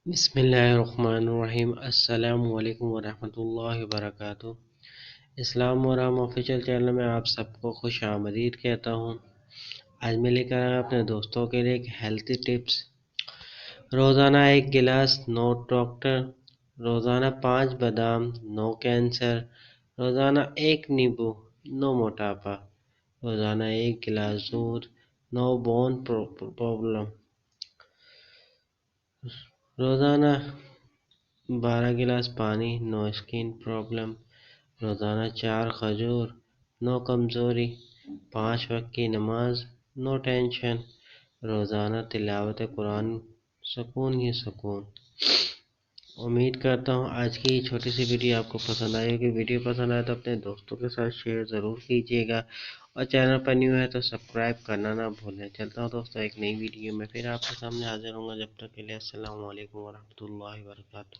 بسم اللہ الرحمن الرحیم۔ السلام علیکم ورحمۃ اللہ وبرکاتہ۔ اسلام مرام آفیشیل چینل میں آپ سب کو خوش آمدید کہتا ہوں۔ آج میں لے کر آیا اپنے دوستوں کے لیے ایک ہیلتھی ٹپس۔ روزانہ ایک گلاس نو ڈاکٹر، روزانہ 5 بادام نو کینسر، روزانہ ایک نیبو نو موٹاپا، روزانہ ایک گلاس دودھ نو بون پرابلم، روزانہ 12 گلاس پانی نو اسکن پرابلم، روزانہ 4 کھجور نو کمزوری، 5 وقت کی نماز نو ٹینشن، روزانہ تلاوت قرآن سکون ہی سکون۔ امید کرتا ہوں آج کی یہ چھوٹی سی ویڈیو آپ کو پسند آئے گی۔ ویڈیو پسند آئے تو اپنے دوستوں کے ساتھ شیئر ضرور کیجیے گا، اور چینل پر نیو ہے تو سبسکرائب کرنا نہ بھولیں۔ چلتا ہوں دوستوں ایک نئی ویڈیو میں پھر آپ کے سامنے حاضر ہوں گا، جب تک کے لیے السلام علیکم ورحمۃ اللہ وبرکاتہ۔